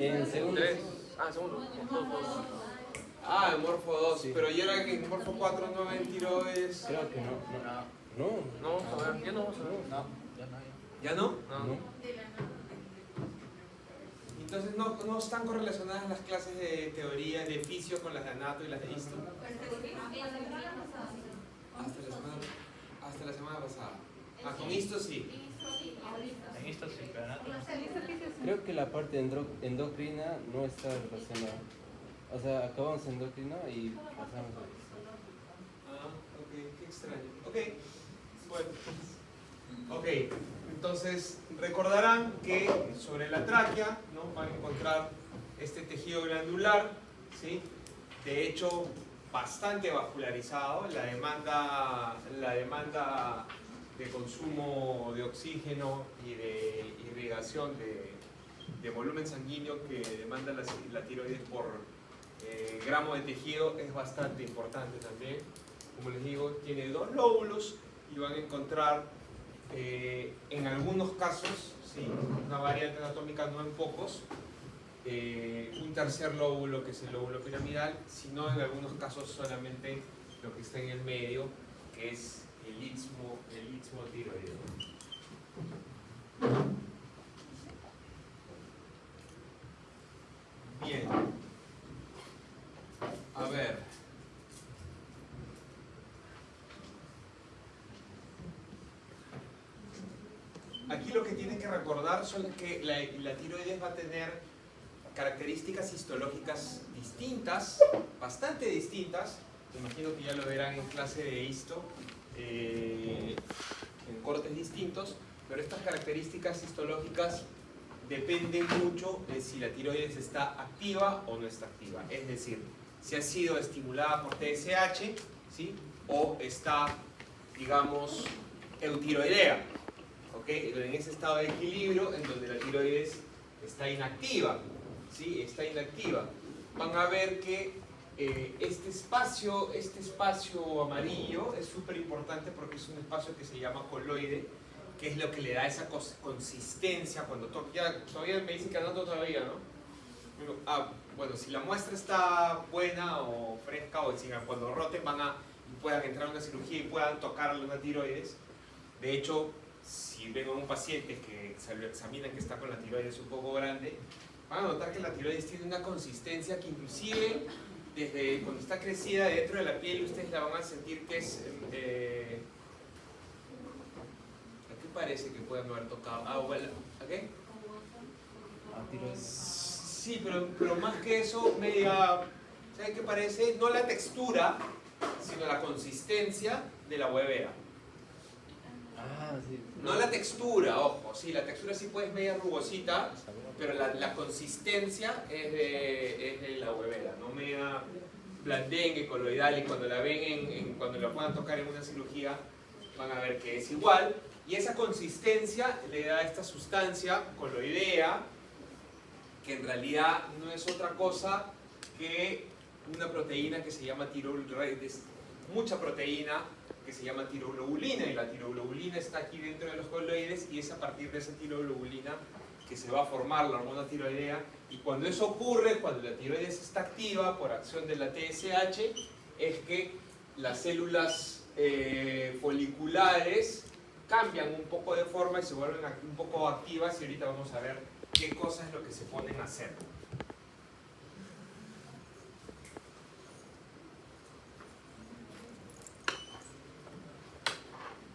En segundo. 3. Ah, segundo. Morfo Ah, en Morfo 2, Sí. pero yo era que en Morfo 4 no ven tiroides. Creo que no. No. No, vamos a ver. Ya no vamos a ver. No, ya no hay. ¿Ya no? No. Entonces no están correlacionadas las clases de teoría de fisio con las de anato y las de histo. Hasta la semana pasada. Ah, con histo sí. En esto sí, pero no. Creo que la parte endocrina no está relacionada. O sea, acabamos endocrina y pasamos a eso. Ah, ok, qué extraño. Ok, bueno. Ok, entonces recordarán que sobre la tráquea, ¿no?, van a encontrar este tejido glandular, ¿sí? De hecho, bastante vascularizado. La demanda de consumo de oxígeno y de irrigación de volumen sanguíneo que demanda la tiroides por gramo de tejido es bastante importante también. Como les digo, tiene 2 lóbulos y van a encontrar en algunos casos, ¿sí?, una variante anatómica, no en pocos, un tercer lóbulo que es el lóbulo piramidal, sino en algunos casos solamente lo que está en el medio, que es el istmo tiroideo. Bien. A ver. Aquí lo que tienen que recordar son que la tiroides va a tener características histológicas distintas, bastante distintas. Me imagino que ya lo verán en clase de histo, en cortes distintos, pero estas características histológicas dependen mucho de si la tiroides está activa o no está activa. Es decir, si ha sido estimulada por TSH, ¿sí?, o está, digamos, eutiroidea, ¿ok?, en ese estado de equilibrio en donde la tiroides está inactiva, ¿sí?, está inactiva. Van a ver que este espacio amarillo es súper importante porque es un espacio que se llama coloide, que es lo que le da esa consistencia cuando toca. Todavía me dicen que anato todavía, ¿no? Bueno, si la muestra está buena o fresca, o si cuando roten puedan entrar a una cirugía y puedan tocarle una tiroides. De hecho, si ven a un paciente que se lo examinan que está con la tiroides un poco grande, van a notar que la tiroides tiene una consistencia que inclusive desde cuando está crecida dentro de la piel ustedes la van a sentir que es... ¿a qué parece que pueden haber tocado? Ah, bueno, ¿a qué? Sí, pero más que eso, media... ¿Saben qué parece? No la textura, sino la consistencia de la huevera. Ah, sí. No la textura, ojo, sí, la textura sí puede ser media rugosita, pero la consistencia es de la huevera, no media blandengue, coloidal, y cuando la ven, cuando la puedan tocar en una cirugía, van a ver que es igual, y esa consistencia le da esta sustancia coloidea, que en realidad no es otra cosa que una proteína que se llama mucha proteína que se llama tiroglobulina, y la tiroglobulina está aquí dentro de los coloides, y es a partir de esa tiroglobulina que se va a formar la hormona tiroidea. Y cuando eso ocurre, cuando la tiroides está activa por acción de la TSH, es que las células foliculares cambian un poco de forma y se vuelven un poco activas, y ahorita vamos a ver qué cosa es lo que se ponen a hacer.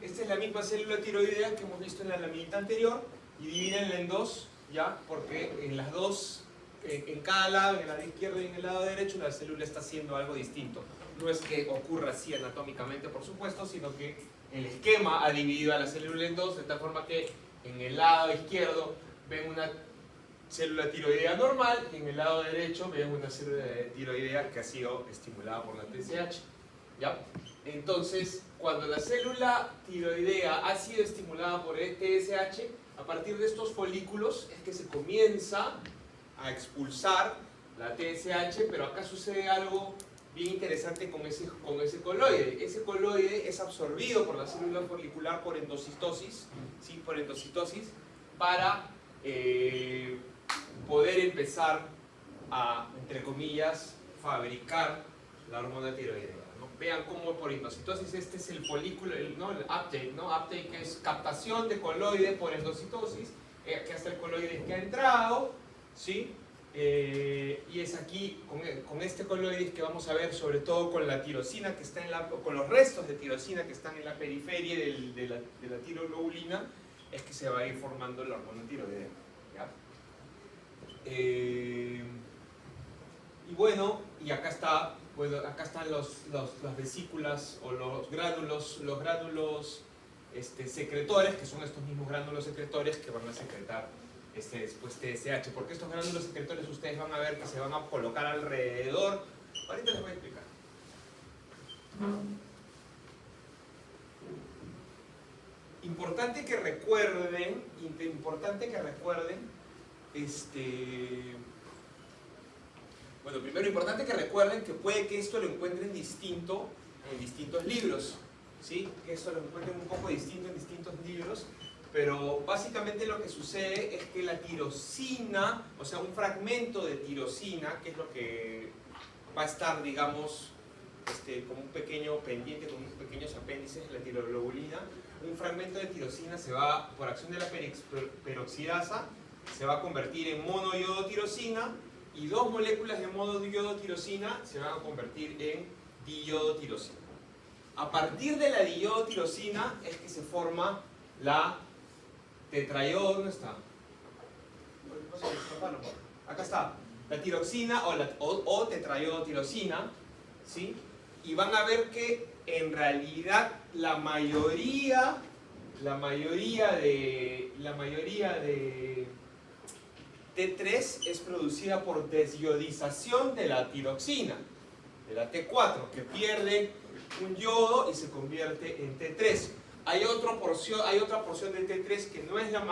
Esta es la misma célula tiroidea que hemos visto en la laminita anterior, y divídenla en dos, ¿ya? Porque en las dos, en cada lado, en el lado izquierdo y en el lado derecho, la célula está haciendo algo distinto. No es que ocurra así anatómicamente, por supuesto, sino que el esquema ha dividido a la célula en dos, de tal forma que en el lado izquierdo ven una célula tiroidea normal, y en el lado derecho ven una célula tiroidea que ha sido estimulada por la TSH, ¿ya? Entonces, cuando la célula tiroidea ha sido estimulada por el TSH, a partir de estos folículos es que se comienza a expulsar la TSH, pero acá sucede algo bien interesante con ese coloide. Ese coloide es absorbido por la célula folicular por endocitosis, ¿sí?, por endocitosis, para poder empezar a, entre comillas, fabricar la hormona tiroidea, ¿no? Vean cómo por endocitosis este es el folículo, ¿no? El uptake, ¿no? Uptake es captación de coloides por endocitosis, aquí está el coloide que ha entrado, ¿sí? Y es aquí con este coloide que vamos a ver, sobre todo con la tirosina que está con los restos de tirosina que están en la periferia de la tiroglobulina, es que se va a ir formando la hormona tiroidea, ¿ya? Y bueno, y acá está, bueno, acá están las vesículas o los gránulos secretores, que son estos mismos gránulos secretores que van a secretar después TSH, porque estos gránulos secretores ustedes van a ver que se van a colocar alrededor. Ahorita les voy a explicar. Importante que recuerden, bueno, primero importante que recuerden que puede que esto lo encuentren distinto en distintos libros, ¿sí? Que esto lo encuentren un poco distinto en distintos libros, pero básicamente lo que sucede es que la tirosina, o sea, un fragmento de tirosina, que es lo que va a estar, digamos, como un pequeño pendiente, con unos pequeños apéndices de la tiroglobulina, un fragmento de tirosina se va, por acción de la peroxidasa, se va a convertir en monoyodotirosina, y dos moléculas de monoyodotirosina se van a convertir en diyodotirosina. A partir de la diyodotirosina es que se forma la tetrayodo. ¿Dónde está? Acá está. La tiroxina o tetrayodotirosina, ¿sí? Y van a ver que en realidad la mayoría de T3 es producida por desiodización de la tiroxina, de la T4, que pierde un yodo y se convierte en T3. Hay otra porción de T3 que no es la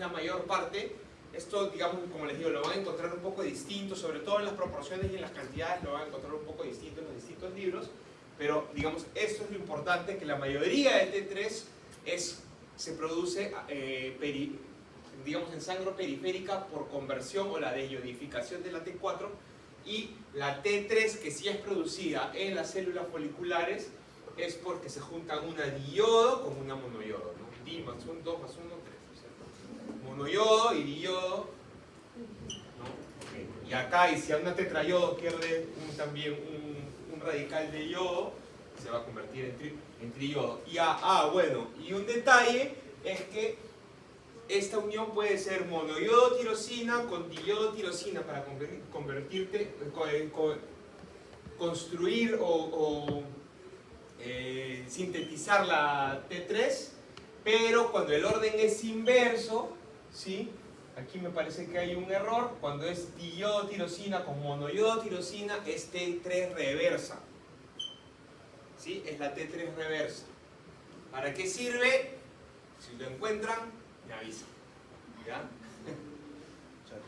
mayor parte. Esto, digamos, como les digo, lo van a encontrar un poco distinto, sobre todo en las proporciones y en las cantidades, lo van a encontrar un poco distinto en los distintos libros. Pero, digamos, esto es lo importante, que la mayoría de T3 se produce digamos, en sangre periférica por conversión o la desiodificación de la T4, y la T3 que sí es producida en las células foliculares es porque se juntan una diyodo con una monoyodo, ¿no? Di más 1, 2 más 1, 3, ¿cierto? Monoyodo y diyodo, ¿no? Okay. Y acá, y si a una tetrayodo pierde también un radical de yodo, se va a convertir en triyodo. Y bueno, y un detalle es que esta unión puede ser monoyodotirosina con diyodotirosina para construir o sintetizar la T3, pero cuando el orden es inverso, ¿sí? Aquí me parece que hay un error. Cuando es diyodotirosina con monoyodotirosina es T3 reversa, ¿sí? Es la T3 reversa. ¿Para qué sirve? Si lo encuentran, me avisan, ¿ya?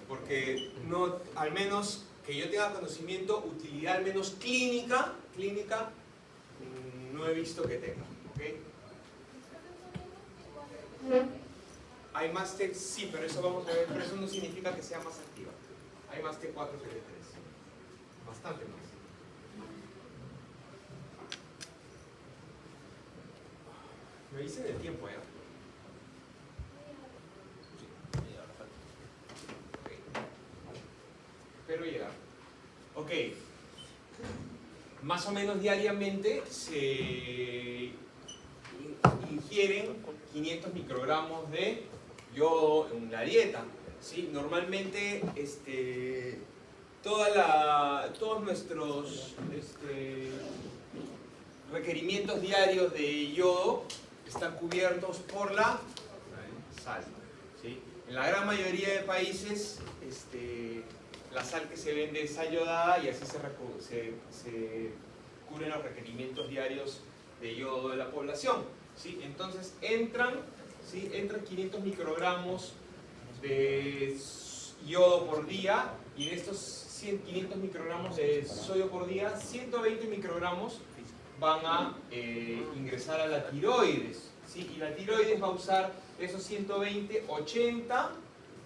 Porque no, al menos que yo tenga conocimiento, utilidad al menos clínica, no he visto que tenga, ¿ok? Hay más T, sí, pero eso vamos a ver, pero eso no significa que sea más activa. Hay más T4 que T3, bastante más. Me dicen el tiempo, ¿ya? Espero llegar. Ok. Más o menos diariamente se ingieren 500 microgramos de yodo en la dieta, ¿sí? Normalmente todos nuestros requerimientos diarios de yodo están cubiertos por la sal, ¿sí? En la gran mayoría de países la sal que se vende es sal yodada, y así se cubren los requerimientos diarios de yodo de la población, ¿sí? Entonces entran 500 microgramos de yodo por día, y de estos 500 microgramos de sodio por día, 120 microgramos van a ingresar a la tiroides, ¿sí? Y la tiroides va a usar esos 120, 80,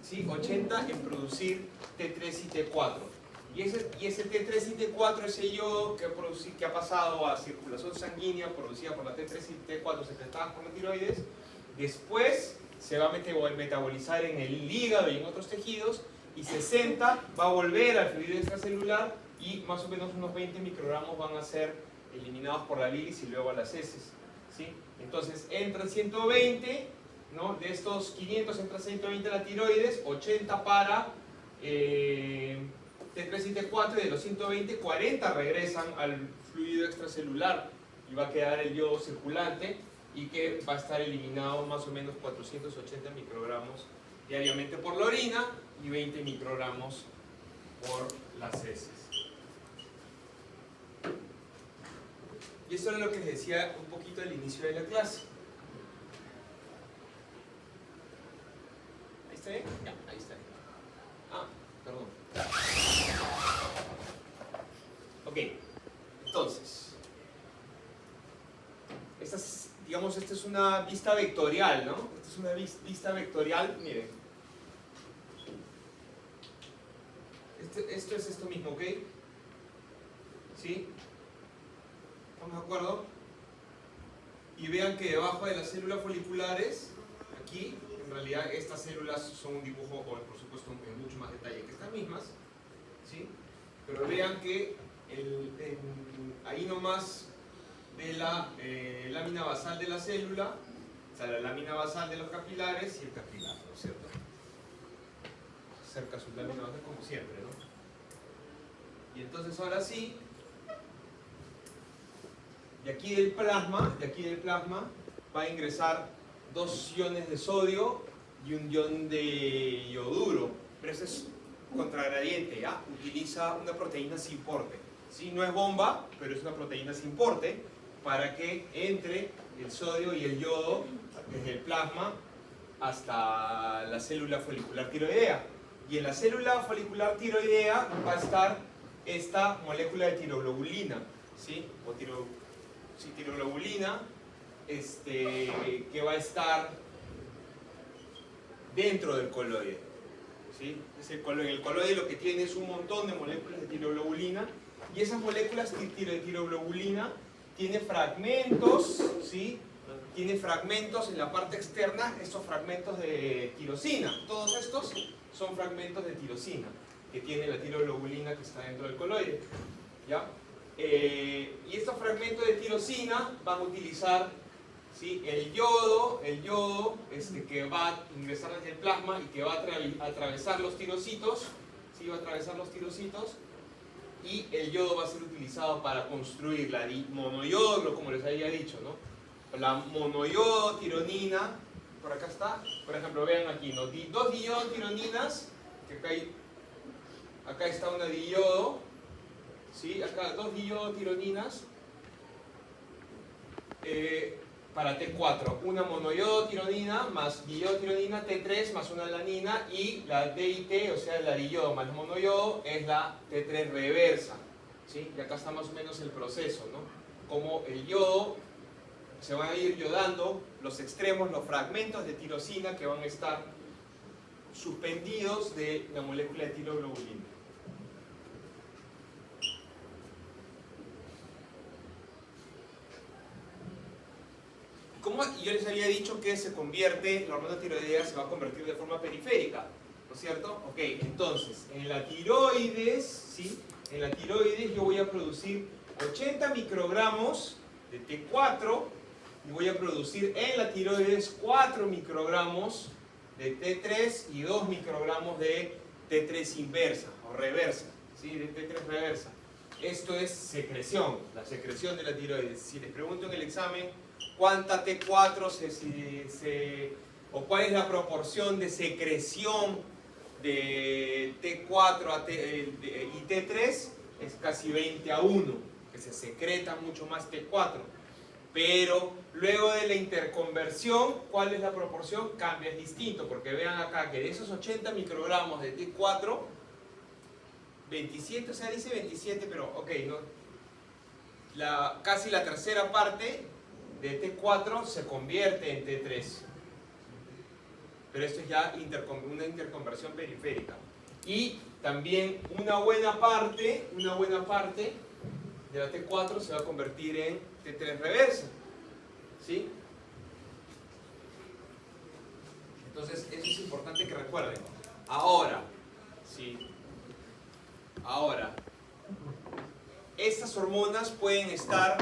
¿sí? 80 en producir T3 y T4. Y ese T3 y T4, ese yodo que ha pasado a circulación sanguínea producida por la T3 y T4 secretadas por la tiroides, después se va a metabolizar en el hígado y en otros tejidos, y 60 va a volver al fluido extracelular y más o menos unos 20 microgramos van a ser eliminados por la bilis y luego a las heces, ¿sí? Entonces entra 120, ¿no? De estos 500 entra 120 a la tiroides, 80 para T3 y T4, y de los 120, 40 regresan al fluido extracelular y va a quedar el yodo circulante y que va a estar eliminado más o menos 480 microgramos diariamente por la orina y 20 microgramos por las heces. Y eso era lo que les decía un poquito al inicio de la clase. ¿Ahí está bien? Ya, ahí está bien. Ah, perdón. Ok, entonces, esta es una vista vectorial, ¿no? Esta es una vista vectorial, miren. Esto es esto mismo, ¿ok? ¿Sí? ¿Estamos de acuerdo? Y vean que debajo de las células foliculares, aquí, en realidad estas células son un dibujo, o por supuesto en mucho más detalle que estas mismas, ¿sí? Pero vean que ahí nomás de la lámina basal de la célula, o sea, la lámina basal de los capilares y el capilar, ¿no es cierto? Cerca su lámina basal como siempre, ¿no? Y entonces ahora sí, de aquí del plasma va a ingresar 2 iones de sodio y un ion de ioduro, pero ese es contragradiente, ¿ya? Utiliza una proteína sin porte, ¿sí? No es bomba, pero es una proteína sin porte para que entre el sodio y el yodo desde el plasma hasta la célula folicular tiroidea. Y en la célula folicular tiroidea va a estar esta molécula de tiroglobulina, ¿sí? O tiroglobulina, que va a estar dentro del coloide, ¿sí? El coloide lo que tiene es un montón de moléculas de tiroglobulina, y esas moléculas de tiroglobulina tienen fragmentos, ¿sí? Tiene fragmentos en la parte externa, estos fragmentos de tirosina. Todos estos son fragmentos de tirosina que tiene la tiroglobulina que está dentro del coloide, ¿ya? Y estos fragmentos de tirosina van a utilizar, ¿sí? el yodo que va a ingresar desde el plasma y que va a atravesar los tirocitos, ¿sí? Va a atravesar los tirocitos, y el yodo va a ser utilizado para construir la monoyodo, como les había dicho, ¿no? La monoyodo tironina, por acá está, por ejemplo, vean aquí, ¿no? 2 diyodtironinas, que acá está una diyodo, ¿sí? Acá 2 diyodtironinas para T4, una monoyodotironina más diyodtironina T3 más una alanina, y la DIT, o sea la diyodo más monoyodo, es la T3 reversa, ¿sí? Y acá está más o menos el proceso, ¿no? Como el yodo se van a ir yodando los extremos, los fragmentos de tirosina que van a estar suspendidos de la molécula de tiroglobulina. Como yo les había dicho que la hormona tiroidea se va a convertir de forma periférica, ¿no es cierto? Ok, entonces, en la tiroides, ¿sí? En la tiroides yo voy a producir 80 microgramos de T4 y voy a producir en la tiroides 4 microgramos de T3 y 2 microgramos de T3 inversa o reversa, ¿sí? De T3 reversa. Esto es secreción, la secreción de la tiroides. Si les pregunto en el examen cuánta T4 o cuál es la proporción de secreción de T4 y T3, es casi 20:1, que se secreta mucho más T4. Pero luego de la interconversión, ¿cuál es la proporción? Cambia, es distinto, porque vean acá que de esos 80 microgramos de T4, 27, o sea, dice 27, pero ok, ¿no? Casi la tercera parte de T4 se convierte en T3. pero esto es ya una interconversión periférica. Y también una buena parte de la T4 se va a convertir en T3 reversa, ¿sí? Entonces, eso es importante que recuerden. Ahora, ¿sí? Ahora, estas hormonas pueden estar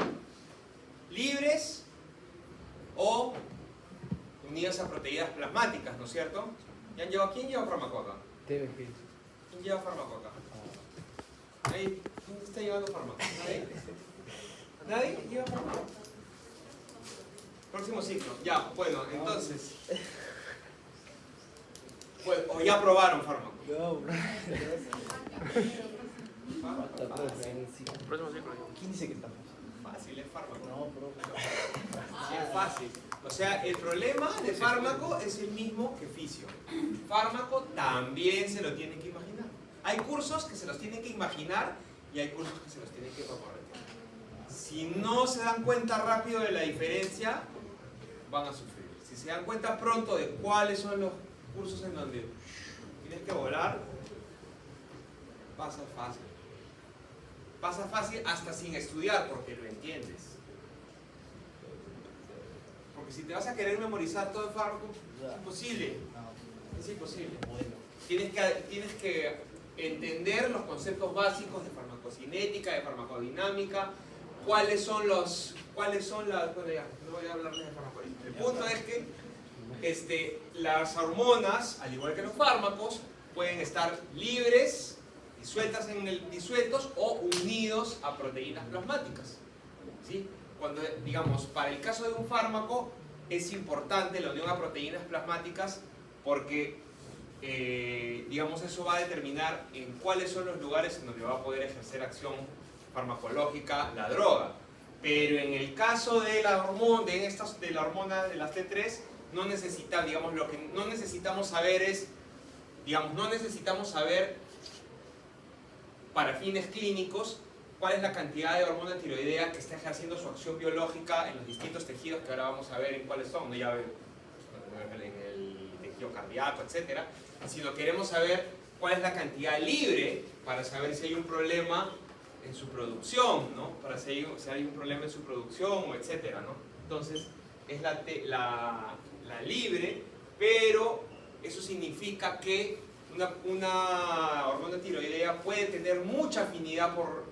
libres o unidas a proteínas plasmáticas, ¿no es cierto? ¿Quién lleva fármaco acá? TBG. ¿Quién lleva fármaco acá? Ahí, ¿quién está llevando fármaco? ¿Nadie? ¿Nadie lleva fármaco? Próximo ciclo. Ya, bueno, entonces. Bueno, o ya probaron fármaco. No, bro. Próximo ciclo. ¿Quién dice que estamos? Fácil, es fármaco. No, bro. Sí, es fácil. O sea, el problema de fármaco es el mismo que fisio. Fármaco también se lo tienen que imaginar. Hay cursos que se los tienen que imaginar y hay cursos que se los tienen que recorrer. Si no se dan cuenta rápido de la diferencia, van a sufrir. Si se dan cuenta pronto de cuáles son los cursos en donde tienes que volar, pasa fácil. Pasa fácil hasta sin estudiar porque lo entiendes. Porque si te vas a querer memorizar todo el fármaco, es imposible. Es imposible. Tienes que entender los conceptos básicos de farmacocinética, de farmacodinámica, cuáles son las... Bueno, ya, no voy a hablarles de farmacodinámica. El punto es que las hormonas, al igual que los fármacos, pueden estar libres, disueltos o unidos a proteínas plasmáticas. ¿Sí? Cuando, digamos, para el caso de un fármaco es importante la unión a proteínas plasmáticas porque, digamos, eso va a determinar en cuáles son los lugares en donde va a poder ejercer acción farmacológica la droga. Pero en el caso de la hormona de las T3, no necesitamos saber para fines clínicos cuál es la cantidad de hormona tiroidea que está ejerciendo su acción biológica en los distintos tejidos que ahora vamos a ver en cuáles son, ¿no? Ya en el tejido cardíaco, etc. Sino queremos saber cuál es la cantidad libre para saber si hay un problema en su producción, ¿no? Para si hay un problema en su producción, o etcétera, ¿no? Entonces, es la libre, pero eso significa que una hormona tiroidea puede tener mucha afinidad por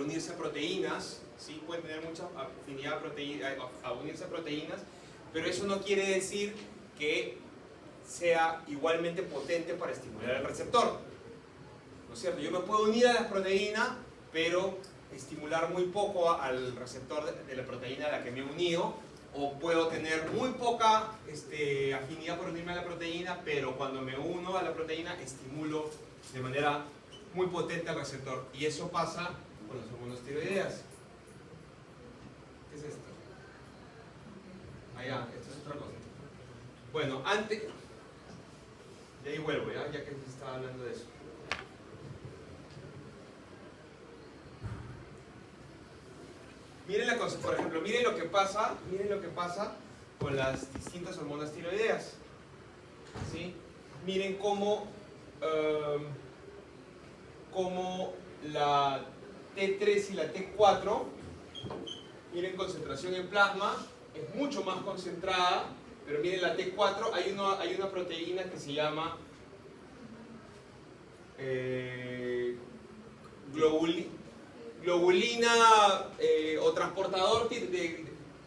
unirse a proteínas, ¿sí? Puede tener mucha afinidad a unirse a proteínas, pero eso no quiere decir que sea igualmente potente para estimular el receptor, ¿no es cierto? Yo me puedo unir a las proteínas, pero estimular muy poco al receptor de la proteína a la que me he unido, o puedo tener muy poca afinidad por unirme a la proteína, pero cuando me uno a la proteína estimulo de manera muy potente al receptor. Y eso pasa con las hormonas tiroideas. ¿Qué es esto? Allá, esto es otra cosa. Bueno, antes... De ahí vuelvo, ya que se estaba hablando de eso. Miren la cosa, por ejemplo, miren lo que pasa con las distintas hormonas tiroideas. ¿Sí? Miren cómo la T3 y la T4, miren concentración en plasma, es mucho más concentrada, pero miren la T4, hay una proteína que se llama globulina o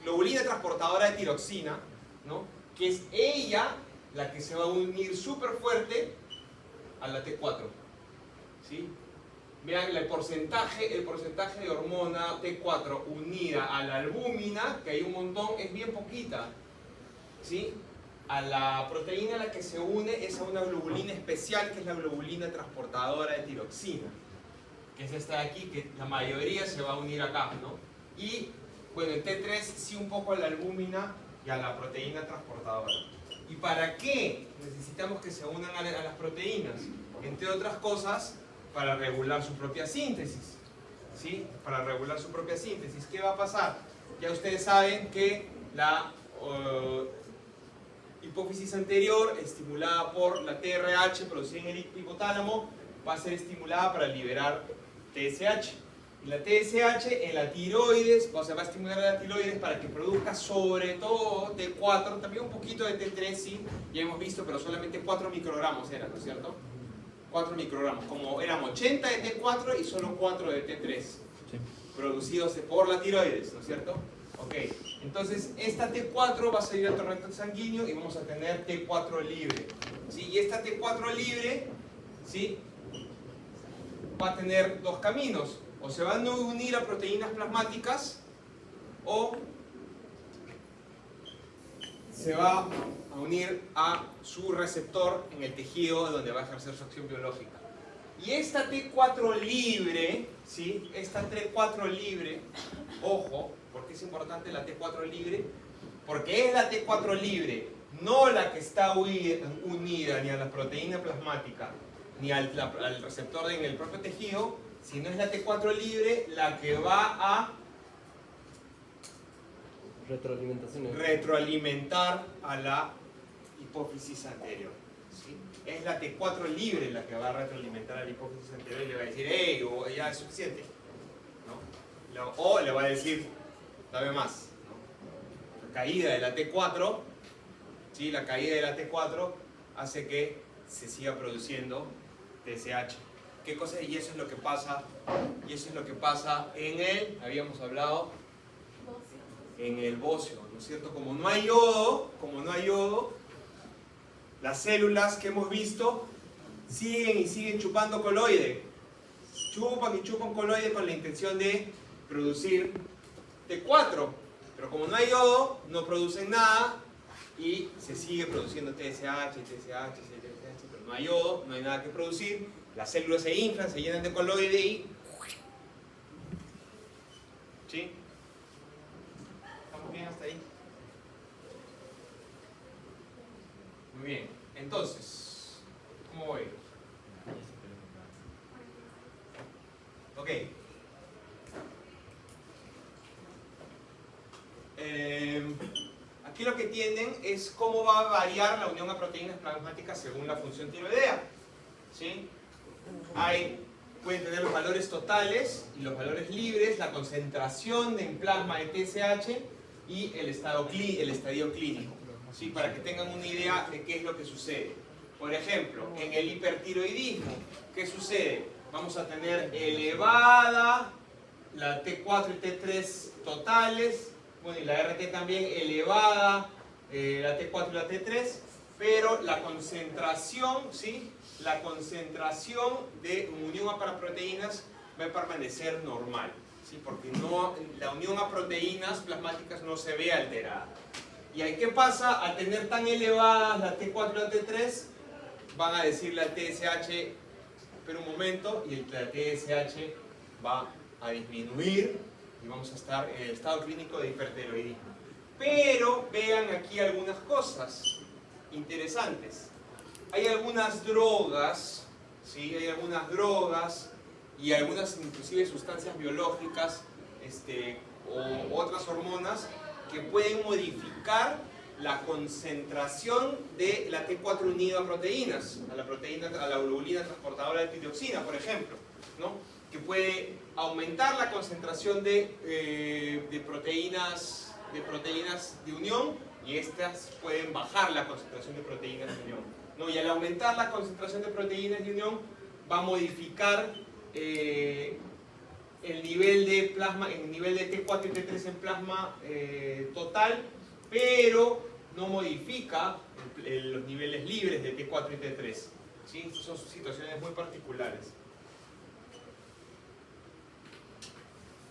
globulina transportadora de tiroxina, ¿no? Que es ella la que se va a unir súper fuerte a la T4, ¿sí? Vean el porcentaje de hormona T4 unida a la albúmina, que hay un montón, es bien poquita, ¿sí? A la proteína a la que se une es a una globulina especial, que es la globulina transportadora de tiroxina, que es esta de aquí, que la mayoría se va a unir acá, ¿no? Y, bueno, en T3 sí un poco a la albúmina y a la proteína transportadora. ¿Y para qué necesitamos que se unan a las proteínas? Entre otras cosas, para regular su propia síntesis, ¿sí? Para regular su propia síntesis. ¿Qué va a pasar? Ya ustedes saben que la hipófisis anterior, estimulada por la TRH producida en el hipotálamo, va a ser estimulada para liberar TSH. Y la TSH en la tiroides, o sea, va a estimular a la tiroides para que produzca sobre todo T4, también un poquito de T3, sí, ya hemos visto, pero solamente 4 microgramos eran, ¿no es cierto? 4 microgramos, como eran 80 de T4 y solo 4 de T3, producidos por la tiroides, ¿no es cierto? Ok, entonces esta T4 va a salir al torrente sanguíneo y vamos a tener T4 libre, ¿sí? Y esta T4 libre, ¿sí?, va a tener dos caminos. O se van a unir a proteínas plasmáticas o se va a unir a su receptor en el tejido donde va a ejercer su acción biológica. Y esta T4 libre, ¿sí?, esta T4 libre, ojo, ¿por qué es importante la T4 libre? Porque es la T4 libre, no la que está unida ni a la proteína plasmática ni al receptor en el propio tejido, sino es la T4 libre la que va a retroalimentar a la hipófisis anterior, ¿sí? Es la T4 libre la que va a retroalimentar a la hipófisis anterior y le va a decir, hey, ya es suficiente, ¿no? O le va a decir, dame más, ¿no? La caída de la T4, ¿sí?, la caída de la T4 hace que se siga produciendo TSH. ¿Qué cosa? Y eso es lo que pasa, en el, habíamos hablado, en el bocio, ¿no es cierto? Como no hay yodo, las células que hemos visto siguen chupando coloide. Chupan y chupan coloide con la intención de producir T4. Pero como no hay yodo, no producen nada y se sigue produciendo TSH, pero no hay yodo, no hay nada que producir. Las células se inflan, se llenan de coloide y... ¿sí? ¿Estamos bien hasta ahí? Muy bien. Entonces, ¿cómo voy? Ok. Aquí lo que tienen es cómo va a variar la unión a proteínas plasmáticas según la función tiroidea, ¿sí? Pueden tener los valores totales y los valores libres, la concentración en plasma de TSH y el estadio clínico, ¿sí?, para que tengan una idea de qué es lo que sucede. Por ejemplo, en el hipertiroidismo, ¿qué sucede? Vamos a tener elevada la T4 y T3 totales, bueno, y la RT también elevada, la T4 y la T3, pero la concentración, ¿sí?, la concentración de unión a paraproteínas va a permanecer normal, ¿sí?, porque la unión a proteínas plasmáticas no se ve alterada. ¿Y ahí qué pasa? Al tener tan elevadas la T4 y la T3, van a decirle al TSH, espera un momento, y la TSH va a disminuir y vamos a estar en el estado clínico de hipertiroidismo. Pero vean aquí algunas cosas interesantes. Hay algunas drogas, ¿sí?, hay algunas drogas y algunas inclusive sustancias biológicas o otras hormonas que pueden modificar la concentración de la T4 unido a proteínas, a la globulina transportadora de tiroxina, por ejemplo, ¿no?, que puede aumentar la concentración de proteínas de unión y estas pueden bajar la concentración de proteínas de unión, ¿no? Y al aumentar la concentración de proteínas de unión va a modificar el nivel de plasma, el nivel de T4 y T3 en plasma total, pero no modifica los niveles libres de T4 y T3, ¿sí? Estas son situaciones muy particulares.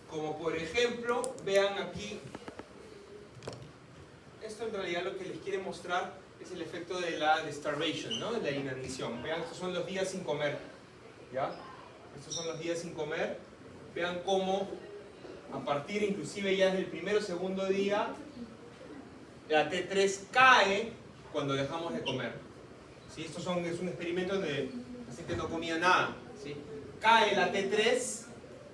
Como por ejemplo, vean aquí, esto en realidad lo que les quiere mostrar es el efecto de la starvation, ¿no?, de la inanición. Vean, estos son los días sin comer, ¿ya? Estos son los días sin comer. Vean cómo a partir inclusive ya del primero o segundo día, la T3 cae cuando dejamos de comer, ¿sí? Es un experimento donde el paciente no comía nada, ¿sí? Cae la T3,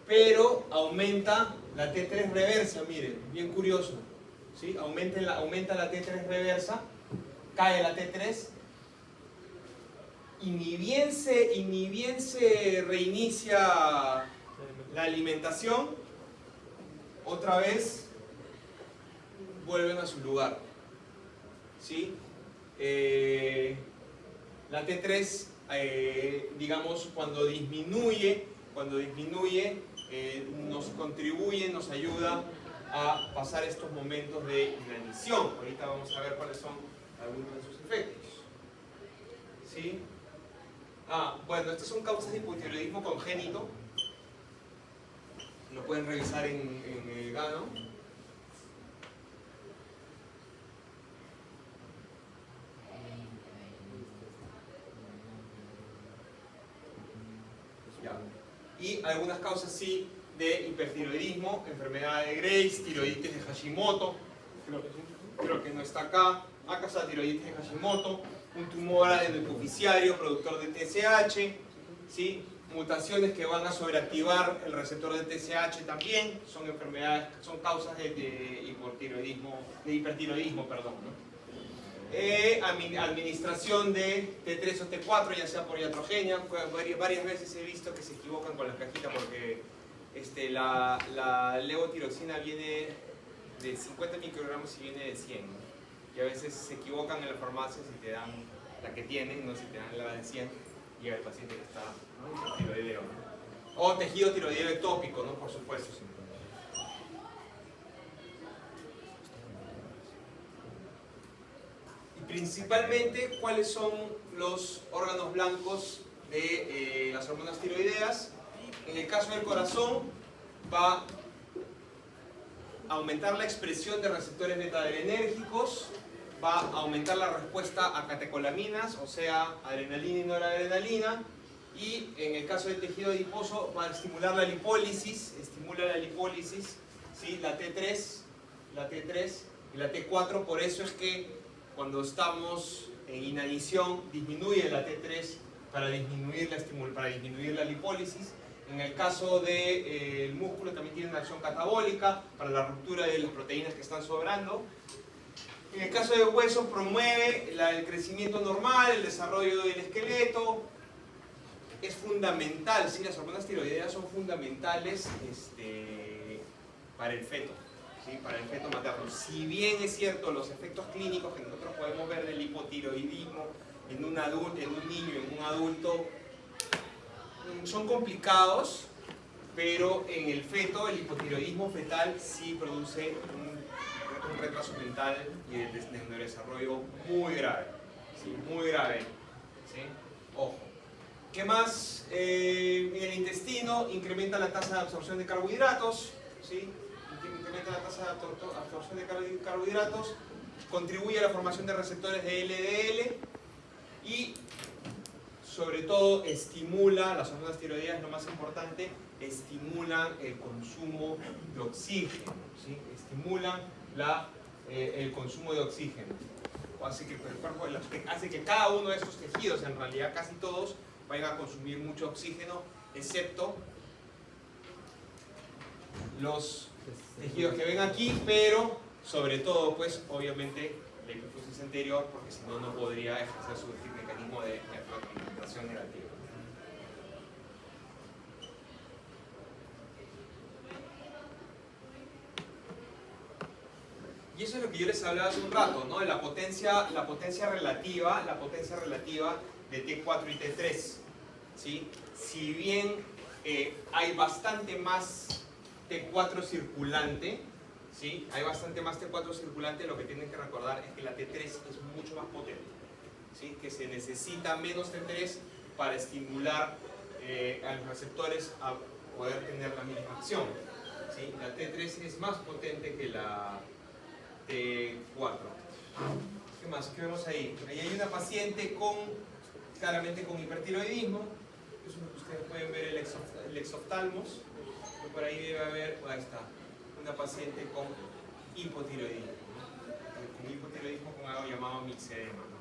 pero aumenta La T3 reversa, miren, bien curioso. ¿Sí? Aumenta la T3 reversa, cae la T3 y ni bien se reinicia la alimentación, otra vez vuelven a su lugar. ¿Sí? La T3, digamos, cuando disminuye, nos contribuye, nos ayuda a pasar estos momentos de inanición. Ahorita vamos a ver cuáles son algunos de sus efectos. ¿Sí? Bueno, estas son causas de hipotiroidismo congénito. Lo pueden revisar en el Gano. Ya. Y algunas causas sí de hipertiroidismo, enfermedad de Graves, tiroiditis de Hashimoto, creo que no está acá. Acá está tiroiditis de Hashimoto, un tumor adenohipoficiario productor de TSH, ¿sí? Mutaciones que van a sobreactivar el receptor de TSH también, son enfermedades, son causas de hipertiroidismo, perdón, ¿no? Administración de T3 o T4, ya sea por iatrogenia. Varias veces he visto que se equivocan con las cajitas porque la levotiroxina viene de 50 microgramos y viene de 100, ¿no? Y a veces se equivocan en las farmacias y te dan la que tienen, no si te dan la de 100, llega el paciente que está, ¿no?, tiroideo, ¿no? O tejido tiroideo ectópico, ¿no? Por supuesto. Sí. Y principalmente, ¿cuáles son los órganos blancos de las hormonas tiroideas? En el caso del corazón, va a aumentar la expresión de receptores beta-adrenérgicos, va a aumentar la respuesta a catecolaminas, o sea, adrenalina y noradrenalina, y en el caso del tejido adiposo va a estimular la lipólisis, ¿sí? La T3 y la T4, por eso es que cuando estamos en inanición disminuye la T3 para disminuir la lipólisis. En el caso del músculo también tiene una acción catabólica para la ruptura de las proteínas que están sobrando. En el caso del hueso promueve el crecimiento normal, el desarrollo del esqueleto. Es fundamental, ¿sí? Las hormonas tiroideas son fundamentales para el feto, ¿sí? Para el feto materno. Si bien es cierto, los efectos clínicos que nosotros podemos ver del hipotiroidismo en un niño, en un adulto, son complicados, pero en el feto, el hipotiroidismo fetal sí produce un retraso mental y de neurodesarrollo muy grave, ¿sí? Muy grave, ¿sí? Ojo. ¿Qué más? En el intestino incrementa la tasa de absorción de carbohidratos, ¿sí? Incrementa la tasa de absorción de carbohidratos, contribuye a la formación de receptores de LDL y sobre todo estimula, las hormonas tiroideas, lo más importante, estimulan el consumo de oxígeno, ¿sí? Estimulan el consumo de oxígeno. Hace que cada uno de esos tejidos, en realidad casi todos, vayan a consumir mucho oxígeno, excepto los tejidos que ven aquí, pero sobre todo, pues, obviamente, la hipofisis anterior, porque si no, no podría ejercer su mecanismo de retroalimentación negativa. Y eso es lo que yo les hablaba hace un rato, ¿no? De la potencia relativa de T4 y T3, ¿sí? Si bien hay bastante más T4 circulante, ¿sí? Hay bastante más T4 circulante, lo que tienen que recordar es que la T3 es mucho más potente, ¿sí? Que se necesita menos T3 para estimular a los receptores a poder tener la misma acción, ¿sí? La T3 es más potente que la T4. ¿Qué más? ¿Qué vemos ahí? Ahí hay una paciente claramente con hipertiroidismo. Eso es lo que ustedes pueden ver, el exoftalmos. Por ahí debe haber, ahí está, una paciente con hipotiroidismo, ¿no? Con hipotiroidismo con algo llamado mixedema, ¿no?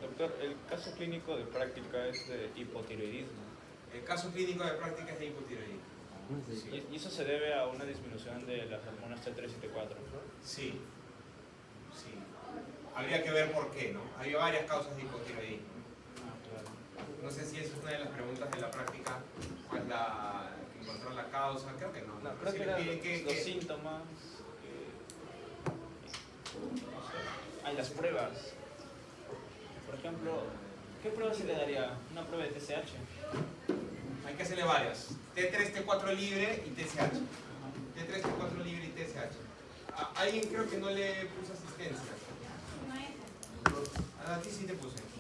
Doctor, el caso clínico de práctica es de hipotiroidismo. El caso clínico de práctica es de hipotiroidismo. No sé. Y eso se debe a una disminución de las hormonas T3 y T4. Sí, sí. Habría que ver por qué, ¿no? Hay varias causas de hipotiroidismo. Ah, claro. No sé si esa es una de las preguntas de la práctica, ¿cuál la encontrar la causa? Creo que no. No, ¿no? creo Si que le eran piden los síntomas. Hay las pruebas. Por ejemplo, ¿qué prueba se le daría? Una prueba de TSH. Hay que hacerle varias. T3, T4 libre y TSH. T3, T4 libre y TSH. A alguien creo que no le puso asistencia. A ti sí te puse.